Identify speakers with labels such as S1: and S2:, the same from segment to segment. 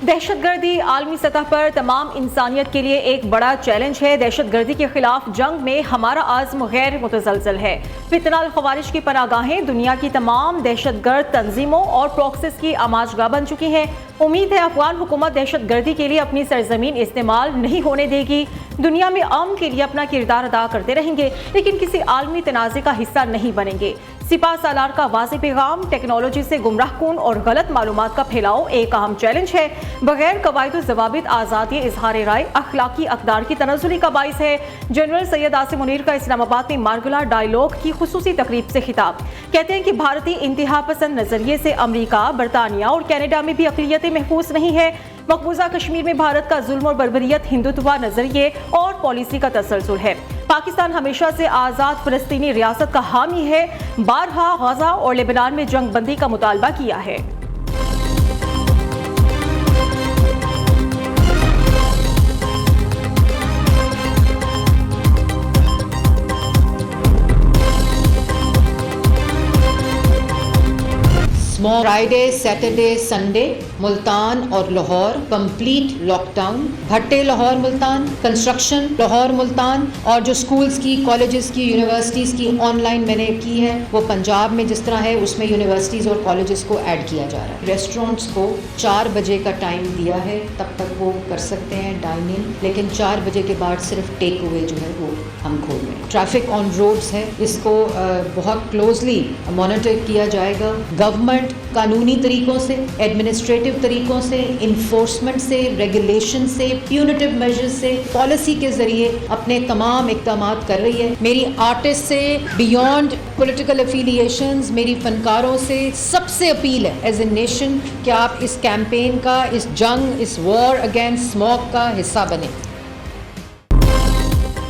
S1: दहशतगर्दी आलमी सतह पर तमाम इंसानियत के लिए एक बड़ा चैलेंज है। दहशतगर्दी के खिलाफ जंग में हमारा आज़्म गैर मुतज़लज़ल है। फितनाल ख़वारिज की पनागाहें दुनिया की तमाम दहशतगर्द तंजीमों और प्रॉक्सिस की आमाजगाह बन चुकी हैं। उम्मीद है अफगान हुकूमत दहशतगर्दी के लिए अपनी सरजमीन इस्तेमाल नहीं होने देगी। दुनिया में अमन के लिए अपना किरदार अदा करते रहेंगे, लेकिन किसी आलमी तनाज़े का हिस्सा नहीं बनेंगे। सिपा सालार का वाज़ेह पैगाम, टेक्नोलॉजी से गुमराहकुन और गलत मालूमात का फैलाव एक अहम चैलेंज है। बगैर कवायद व ज़वाबित आज़ादी इजहार राय अखलाकी अक़दार की तनज़्ज़ुली का बाइस है। जनरल सैयद आसिम मुनीर का इस्लामाबाद में मार्गला डायलॉग की खुसूसी तकरीब से खिताब। कहते हैं कि भारतीय इंतहा पसंद नजरिए से अमरीका, बरतानिया और कनाडा में भी अक़लियतें महफूज नहीं है। मकबूजा कश्मीर में भारत का जुल्म और बर्बरियत, हिंदुत्व नजरिए और पॉलिसी का तसलसल है। पाकिस्तान हमेशा से आज़ाद फ़लस्तीनी रियासत का हामी है। बारहा गजा और लेबनान में जंग बंदी का मुतालबा किया है।
S2: फ्राइडे, सैटरडे, संडे मुल्तान और लाहौर कंप्लीट लॉकडाउन। भट्टे लाहौर मुल्तान, कंस्ट्रक्शन लाहौर मुल्तान और जो स्कूल्स की, कॉलेजेस की, यूनिवर्सिटीज़ की ऑनलाइन मैंने की है वो पंजाब में जिस तरह है उसमें यूनिवर्सिटीज़ और कॉलेजेस को ऐड किया जा रहा है। रेस्टोरेंट्स को 4 बजे का टाइम दिया है, तब तक वो कर सकते हैं डाइन इन, लेकिन 4 बजे के बाद सिर्फ टेक अवे जो है वो हम खोल रहे हैं। ट्रैफिक ऑन रोड्स है, इसको बहुत क्लोजली मॉनिटर किया जाएगा। गवर्नमेंट कानूनी तरीकों से, एडमिनिस्ट्रेटिव तरीकों से, इन्फोर्समेंट से, रेगुलेशन से, प्यूनिटिव मेजर्स से, पॉलिसी के जरिए अपने तमाम इक़दामात कर रही है। मेरी आर्टिस्ट से बियॉन्ड पॉलिटिकल एफिलिएशंस, मेरी फनकारों से सबसे अपील है एज ए नेशन कि आप इस कैंपेन का, इस जंग, इस वॉर अगेंस्ट स्मोक का हिस्सा बने।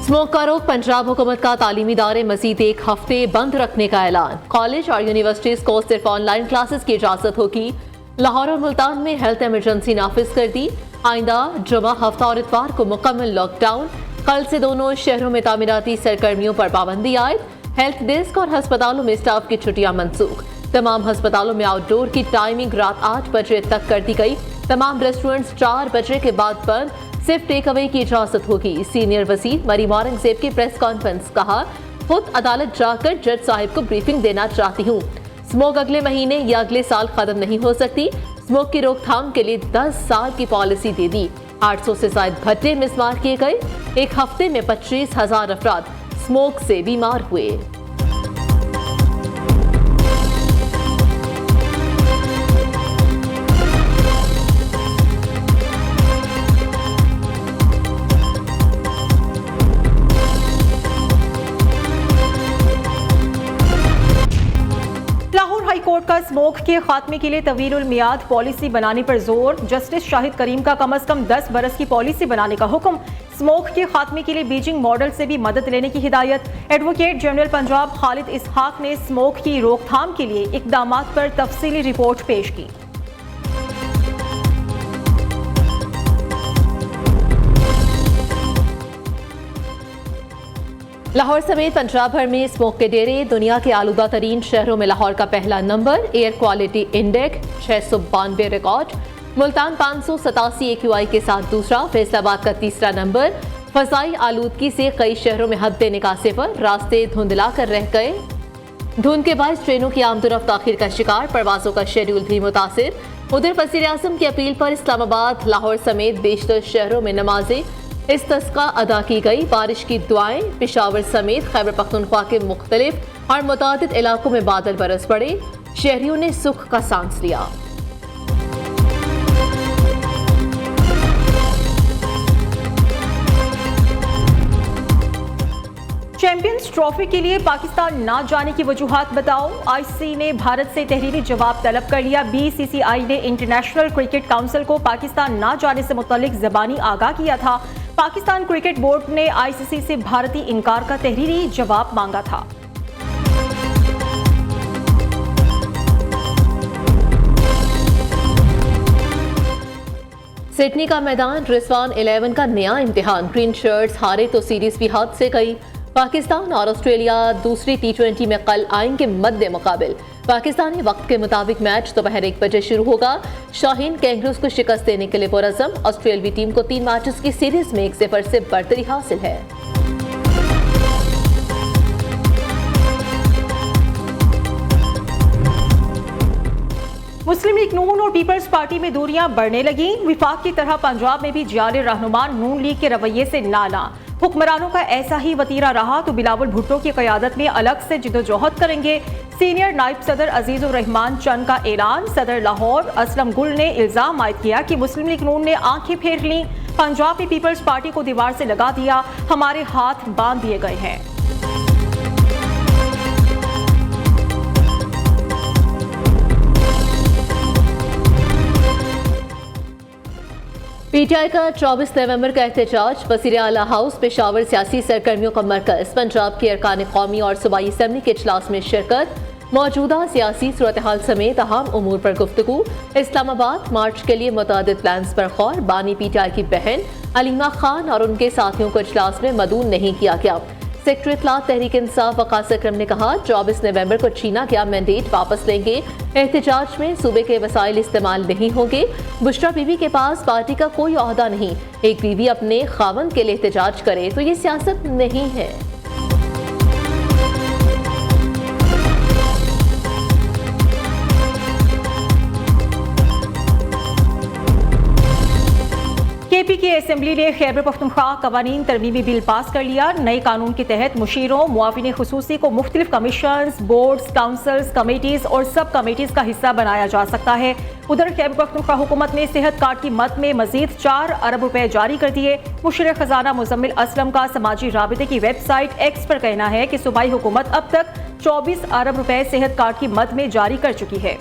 S3: स्मोक का रोक, पंजाब हुकूमत का तालीमी इदारे मजीद 1 हफ्ते बंद रखने का ऐलान। कॉलेज और यूनिवर्सिटीज को सिर्फ ऑनलाइन क्लासेस की इजाजत होगी। लाहौर और मुल्तान में हेल्थ इमरजेंसी नाफिज कर दी। आइंदा जुमा, हफ्ता और इतवार को मुकम्मल लॉकडाउन। कल से दोनों शहरों में तामीराती सरगर्मियों पर पाबंदी आयद। हेल्थ डेस्क और हस्पतालों में स्टाफ की छुट्टियां मनसूख। तमाम हस्पतालों में आउटडोर की टाइमिंग रात 8 बजे तक कर दी गई। तमाम रेस्टोरेंट्स 4 बजे के बाद बंद, सिर्फ टेक अवे की इजाजत होगी। सीनियर वज़ीर मरीम औरंगज़ेब की प्रेस कॉन्फ्रेंस, कहा खुद अदालत जाकर जज साहिब को ब्रीफिंग देना चाहती हूँ। स्मोक अगले महीने या अगले साल खत्म नहीं हो सकती। स्मोक की रोकथाम के लिए 10 साल की पॉलिसी दे दी। 800 से ज्यादा भट्टे मिसमार किए गए। एक हफ्ते में 25,000 अफराद स्मोक से बीमार हुए।
S1: कोर्ट का स्मोक के खात्मे के लिए तवीलुल मियाद पॉलिसी बनाने पर जोर। जस्टिस शाहिद करीम का कम से कम 10 बरस की पॉलिसी बनाने का हुक्म। स्मोक के खात्मे के लिए बीजिंग मॉडल से भी मदद लेने की हिदायत। एडवोकेट जनरल पंजाब खालिद इसहाक ने स्मोक की रोकथाम के लिए इकदामात पर तफसीली रिपोर्ट पेश की।
S3: लाहौर समेत पंजाब भर में स्मोक के डेरे। दुनिया के आलूदा तरीन शहरों में लाहौर का पहला number. Air quality index 692 record. Multan 587 AQI के साथ दूसरा। फैसलाबाद का तीसरा नंबर। फजाई आलूदगी से कई शहरों में हद निकासे पर, रास्ते धुंधला कर रह गए। धुंध के बायस ट्रेनों की आमदोरफ्त ताखिर का शिकार। परवाजों का शेड्यूल भी मुतासिर। उधर वज़ीर आज़म की अपील पर इस्लामाबाद, लाहौर समेत बेशतर शहरों में नमाजें इस्तिस्का अदा की गई। बारिश की दुआएं। पेशावर समेत खैबर पख्तूनख्वा के मुख्तलिफ और मुतादिद इलाकों में बादल बरस पड़े। शहरियों ने सुख का सांस लिया।
S1: चैंपियंस ट्रॉफी के लिए पाकिस्तान ना जाने की वजूहात बताओ। आईसीसी ने भारत से तहरीरी जवाब तलब कर लिया। बीसीसीआई ने इंटरनेशनल क्रिकेट काउंसिल को पाकिस्तान ना जाने से मुतल्लिक ज़बानी आगाह किया था। पाकिस्तान क्रिकेट बोर्ड ने आईसीसी से भारतीय इनकार का तहरीरी जवाब मांगा था।
S3: सिडनी का मैदान, रिजवान 11 का नया इम्तिहान। ग्रीन शर्ट्स हारे तो सीरीज भी हाथ से गई। पाकिस्तान और ऑस्ट्रेलिया दूसरी T20 में कल आएंगे मद्दे मुकाबिल। पाकिस्तानी वक्त के मुताबिक मैच दोपहर 1 बजे शुरू होगा। शाहीन कैंगरूज को शिकस्त देने के लिए पुरअज़्म। ऑस्ट्रेलियावी टीम को 3 मैचेस की सीरीज में 1-0 से बढ़तरी हासिल है।
S1: मुस्लिम लीग नून और पीपल्स पार्टी में दूरियां बढ़ने लगी। विफाक की तरह पंजाब में भी जाली रहनुमान नून लीग के रवैये से नाला। हुक्मरानों का ऐसा ही वतीरा रहा तो बिलावल भुट्टो की क़यादत में अलग से जिदोजहद करेंगे। सीनियर नायब सदर अजीजुर रहमान चंद का ऐलान। सदर लाहौर असलम गुल ने इल्जाम आयद किया कि मुस्लिम लीग नून ने आंखें फेर लीं, पंजाब में पीपल्स पार्टी को दीवार से लगा दिया, हमारे हाथ बांध दिए गए हैं।
S3: पीटीआई का 24 नवंबर का एहतजाज। वज़ीर आला हाउस पेशावर सियासी सरगर्मियों का मरकज। पंजाब के अरकान कौमी और सूबाई असम्बली के इजलास में शिरकत। मौजूदा सियासी सूरत हाल समेत अहम उमूर पर गुफ्तगू। इस्लामाबाद मार्च के लिए मुतादिद प्लान्स पर गौर। बानी पीटीआई की बहन अलीमा खान और उनके साथियों को इजलास में मदून नहीं किया गया। सेक्रेटरी इत्तलात तहरीक इंसाफ वक़ास अकरम ने कहा 24 नवंबर को छीना गया मैंडेट वापस लेंगे। एहतजाज में सूबे के वसाइल इस्तेमाल नहीं होंगे। बुशरा बीबी के पास पार्टी का कोई ओहदा नहीं। एक बीवी अपने खावंद के लिए एहतजाज करे तो ये सियासत नहीं है।
S1: केपी की असेंबली ने खैबर पख्तूनख्वा कवानीन तरमीमी बिल पास कर लिया। नए कानून के तहत मुशीरों मुआविन खुसूसी को मुख्तलिफ कमीशंस, बोर्ड्स, काउंसिल्स, कमेटीज और सब कमेटीज का हिस्सा बनाया जा सकता है। उधर खैबर पख्तूनख्वा हुकूमत ने सेहत कार्ड की मद में मजीद 4 अरब रुपए जारी कर दिए। मुशीर खजाना मुजम्मिल असलम का समाजी राबिते की वेबसाइट एक्स पर कहना है कि सूबाई हुकूमत अब तक 24 अरब रुपए सेहत कार्ड की मद में जारी कर चुकी है।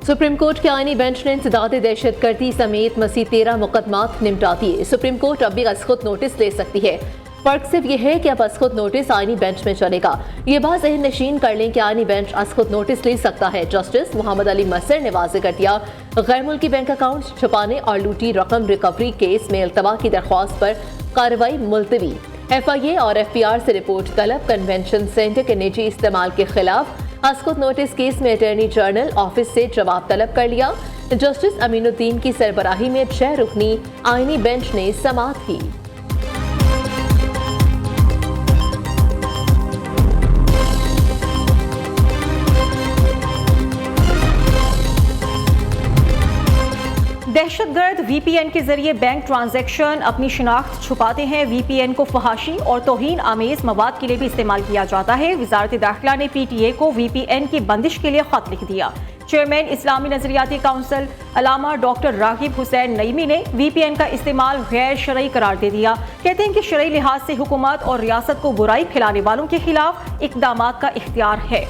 S3: सुप्रीम कोर्ट के आईनी बेंच ने इंसदाद दहशतगर्दी समेत मज़ीद 13 मुकदमात निपटा दिए। सुप्रीम कोर्ट अब भी अज़खुद नोटिस ले सकती है। फर्क सिर्फ यह है कि अब अज़खुद नोटिस आईनी बेंच में चलेगा। ये बात ज़हन नशीन कर लें कि आईनी बेंच अज़खुद नोटिस ले सकता है। जस्टिस मोहम्मद अली मसर ने वाज़ेह कर दिया गैर मुल्की बैंक अकाउंट छुपाने और लूटी रकम रिकवरी केस में इल्तवा की दरख्वास्त पर कार्रवाई मुलतवी। FIA और FPR से रिपोर्ट तलब। कन्वेंशन सेंटर के निजी इस्तेमाल के खिलाफ अज़खुद नोटिस केस में अटॉर्नी जनरल ऑफिस से जवाब तलब कर लिया। जस्टिस अमीनुद्दीन की सरबराही में 6 रुकनी आईनी बेंच ने समाअत की।
S1: दहशतगर्द VPN के जरिए बैंक ट्रांजैक्शन अपनी शिनाख्त छुपाते हैं। VPN को फहाशी और तौहीन आमेज मवाद के लिए भी इस्तेमाल किया जाता है। वजारत दाखिला ने PTA को VPN की बंदिश के लिए खत लिख दिया। चेयरमैन इस्लामी नजरियाती काउंसिल अलामा डॉक्टर रागिब हुसैन नईमी ने VPN का इस्तेमाल गैर शरई करार दे दिया। कहते हैं कि शरई लिहाज से हुकूमत और रियासत को बुराई फैलाने वालों के खिलाफ इक़दाम का इख्तियार है।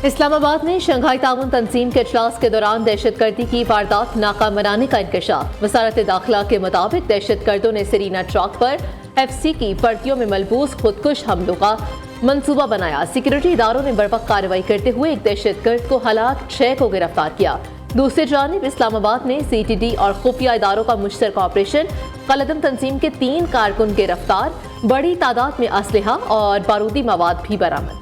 S3: इस्लामाबाद में शंघाई ताउन तंजीम के इजलास के दौरान दहशतगर्दी की वारदात नाकाम बनाने का इंकशाफ। वजारत दाखिला के मुताबिक दहशतगर्दों ने सरीना चौक पर FC की वर्दियों में मलबूस खुदकुश हमलों का मंसूबा बनाया। सिक्योरिटी इदारों ने बर्वक्त कार्रवाई करते हुए एक दहशतगर्द को हलाक 6 को गिरफ्तार किया। दूसरी जानिब इस्लामाबाद में CTD और खुफिया इदारों का मुश्तरका ऑपरेशन। कलदम तंजीम के 3 कारकुन गिरफ्तार। बड़ी तादाद में असलहा और बारूदी मवाद भी बरामद।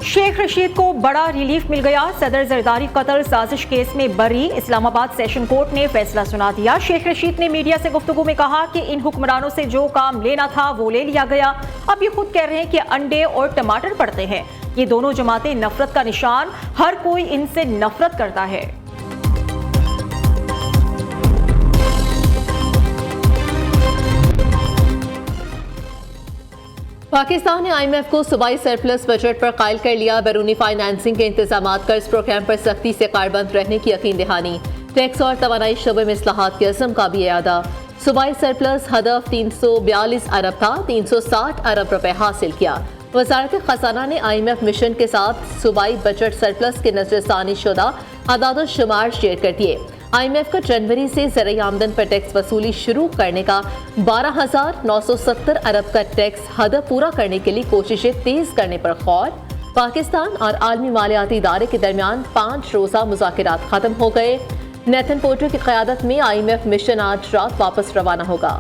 S1: शेख रशीद को बड़ा रिलीफ मिल गया। सदर जरदारी कत्ल साजिश केस में बरी। इस्लामाबाद सेशन कोर्ट ने फैसला सुना दिया। शेख रशीद ने मीडिया से गुफ्तगू में कहा कि इन हुक्मरानों से जो काम लेना था वो ले लिया गया। अब ये खुद कह रहे हैं कि अंडे और टमाटर पड़ते हैं। ये दोनों जमातें नफरत का निशान, हर कोई इनसे नफरत करता है।
S3: पाकिस्तान ने IMF को सूबाई सरप्लस बजट पर कायल कर लिया। बैरूनी फाइनेंसिंग के इंतजामात कर्ज प्रोग्राम पर सख्ती से कारबंद रहने की यकीन दहानी। टैक्स और तवानाई शोबे में इस्लाहात के अज़्म का भी अदा। सूबाई सरप्लस हदफ 342 अरब था, 360 अरब रुपए हासिल किया। वजारत खजाना ने IMF मिशन के साथ सूबाई बजट सरप्लस के नजरसानी शुदा अदाद शुमार शेयर कर दिए। IMF का जनवरी से ज़राई आमदन पर टैक्स वसूली शुरू करने का 12,970 अरब का टैक्स हद पूरा करने के लिए कोशिशें तेज करने पर गौर। पाकिस्तान और आलमी मालियाती इदारे के दरमियान 5 रोज़ा मुज़ाकरात खत्म हो गए। नेथन पोर्टर की क़यादत में IMF मिशन आज रात वापस रवाना होगा।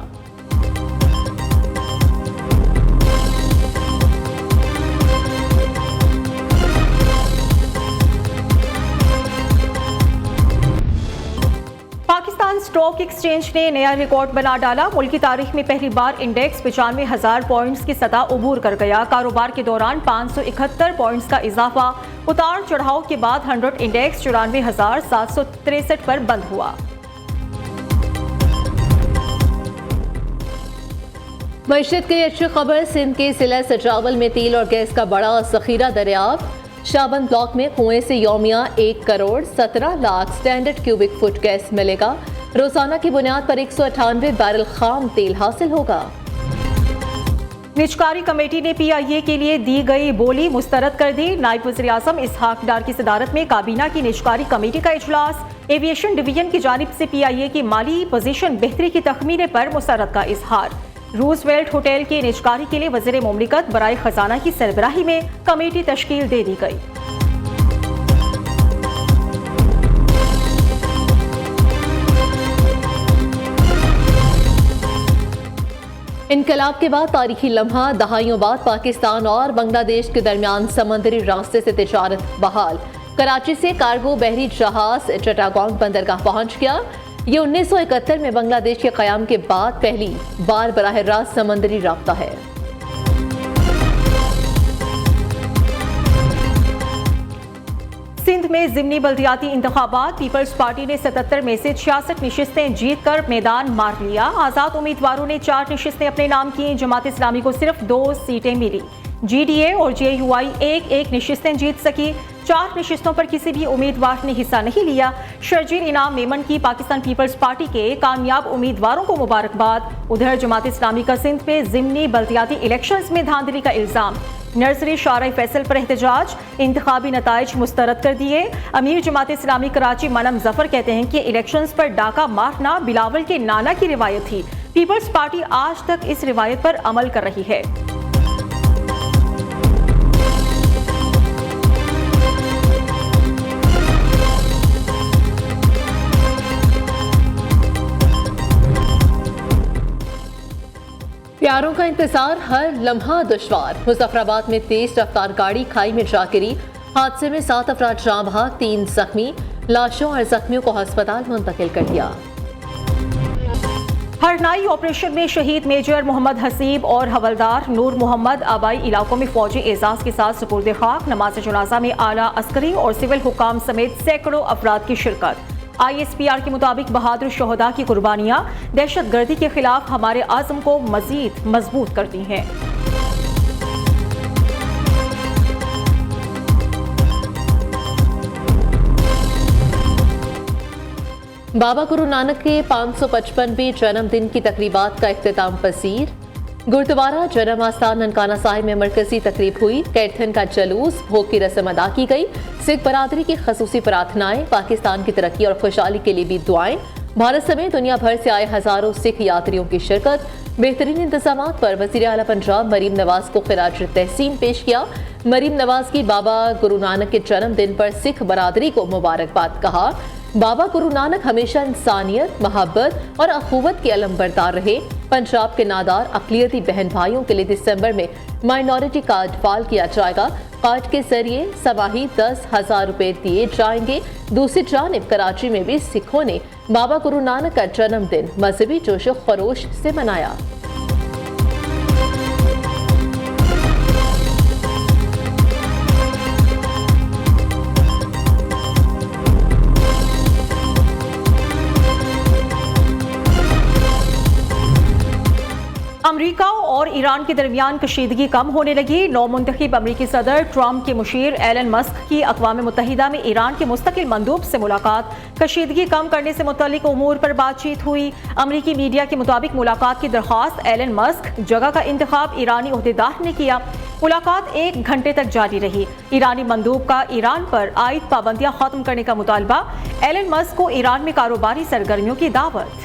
S1: पाकिस्तान स्टॉक एक्सचेंज ने नया रिकॉर्ड बना डाला। मुल्क की तारीख में पहली बार इंडेक्स 95,000 पॉइंट्स की सतह उबूर कर गया। कारोबार के दौरान 571 पॉइंट्स का इजाफा। उतार चढ़ाव के बाद 100 इंडेक्स 94,763 पर बंद हुआ।
S3: मईशत की अच्छी खबर, सिंध के जिला सजावल में तेल और गैस का बड़ा जखीरा दरियाफ्त। शाबन ब्लॉक में कुएं से यौमिया 1 crore 17 lakh standard cubic foot gas मिलेगा। रोजाना की बुनियाद पर 198 बैरल खाम तेल हासिल होगा।
S1: निजकारी कमेटी ने PIA के लिए दी गई बोली मुस्तरद कर दी। नायब वज़ीर आज़म इसहाक डार की सदारत में काबीना की निजकारी कमेटी का इजलास। एविएशन डिवीजन की जानिब से PIA की माली पोजीशन बेहतरी की तखमीने पर मुसरत का इजहार। रूजवेल्ट होटल की निजकारी के लिए वज़ीर मुमलिकत बराए खजाना की सरबराही में कमेटी तश्कील दे दी गई।
S3: इनकलाब के बाद तारीखी लम्हा, दहाइयों बाद पाकिस्तान और बांग्लादेश के दरमियान समंदरी रास्ते से तिजारत बहाल। कराची से कार्गो बहरी जहाज चट्टागोंग बंदरगाह पहुंच गया। ये 1971 में बांग्लादेश के क़याम के बाद पहली बार बराह रास्त समंदरी राब्ता है।
S1: सिंध में ज़िमनी बल्दियाती इंतखाबात। पीपल्स पार्टी ने 77 में से 66 नशिस्तें जीत कर मैदान मार लिया। आज़ाद उम्मीदवारों ने 4 नशिस्तें अपने नाम की। जमात इस्लामी को सिर्फ 2 सीटें मिली। GDA और JUI एक नशिस्तें जीत सकी। 4 नशिस्तों पर किसी भी उम्मीदवार ने हिस्सा नहीं लिया। शर्जील इनाम मेमन की पाकिस्तान पीपल्स पार्टी के कामयाब उम्मीदवारों को मुबारकबाद। उधर जमात इस्लामी का सिंध में ज़िमनी बल्दियाती इलेक्शंस में धांधली का इल्जाम। नर्सरी शारा फैसल पर एहतजाज। इंतखाबी नताइज मुस्तरद कर दिए। अमीर जमात इस्लामी कराची मनम जफर कहते हैं कि इलेक्शंस पर डाका मारना बिलावल के नाना की रिवायत थी। पीपल्स पार्टी आज तक इस रिवायत पर अमल कर रही है।
S3: प्यारों का इंतजार, हर लम्हा दुश्वार। मुजफ्फराबाद में तेज रफ्तार गाड़ी खाई में जा गिरी। हादसे में 7 अफराद जाँ बहक, 3 जख्मी। लाशों और जख्मियों को अस्पताल मुंतकिल कर दिया।
S1: हरनाई ऑपरेशन में शहीद मेजर मोहम्मद हसीब और हवलदार नूर मोहम्मद आबाई इलाकों में फौजी एजाज के साथ सुपुर्द खाक। नमाज जनाजा में आला अस्करी और सिविल हुकाम समेत सैकड़ों अफराद की शिरकत। ISPR के मुताबिक बहादुर शोहदा की कुर्बानियां दहशत गर्दी के खिलाफ हमारे आज़म को मजीद मजबूत करती हैं।
S3: बाबा गुरु नानक के 555वें जन्मदिन की तकरीबात का इख्तिताम पसीर। गुरुद्वारा जन्म आस्थान ननकाना साहिब में मरकजी तकरीब हुई। कैथन का जलूस, भोग की रस्म अदा की गई। सिख बरादरी की खसूसी प्रार्थनाएं, पाकिस्तान की तरक्की और खुशहाली के लिए भी दुआएं। भारत समेत दुनिया भर से आए हजारों सिख यात्रियों की शिरकत। बेहतरीन इंतजाम पर वज़ीर आला पंजाब मरीम नवाज को खिराज तहसीन पेश किया। मरीम नवाज की बाबा गुरु नानक के जन्मदिन पर सिख बरादरी को मुबारकबाद कहा। बाबा गुरु नानक हमेशा इंसानियत, मोहब्बत और अखुवत के अलमबरदार रहे। पंजाब के नादार अक़लियती बहन भाइयों के लिए दिसंबर में माइनॉरिटी कार्ड फाल किया जाएगा। कार्ड के जरिए समाही 10,000 रुपए दिए जाएंगे। दूसरी जानिब कराची में भी सिखों ने बाबा गुरु नानक का जन्मदिन मजहबी जोश व खरोश से मनाया।
S1: अमेरिका और ईरान के दरमियान कशीदगी कम होने लगी। नौमुंतखब अमेरिकी सदर ट्रंप के मुशीर एलन मस्क की अक़वाम मुत्तहिदा में ईरान के मुस्तकिल मंदूब से मुलाकात। कशीदगी कम करने से मुतल्लिक उमूर पर बातचीत हुई। अमेरिकी मीडिया के मुताबिक मुलाकात की दरख्वास्त एलन मस्क जगह का इंतखाब ईरानी ओहदेदार ने किया। मुलाकात 1 घंटे तक जारी रही। ईरानी मंदूब का ईरान पर आयद पाबंदियां खत्म करने का मुतालबा। एलन मस्क को ईरान में कारोबारी सरगर्मियों की दावत।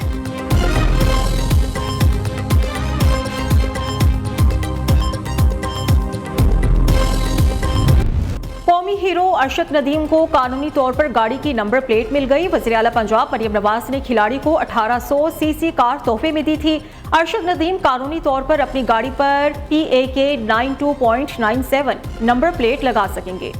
S1: कौमी हीरो अरशद नदीम को कानूनी तौर पर गाड़ी की नंबर प्लेट मिल गई। वज़ीर आला पंजाब मरियम नवाज ने खिलाड़ी को 1800 सीसी कार तोहफे में दी थी। अरशद नदीम कानूनी तौर पर अपनी गाड़ी पर PAK 92.97 नंबर प्लेट लगा सकेंगे।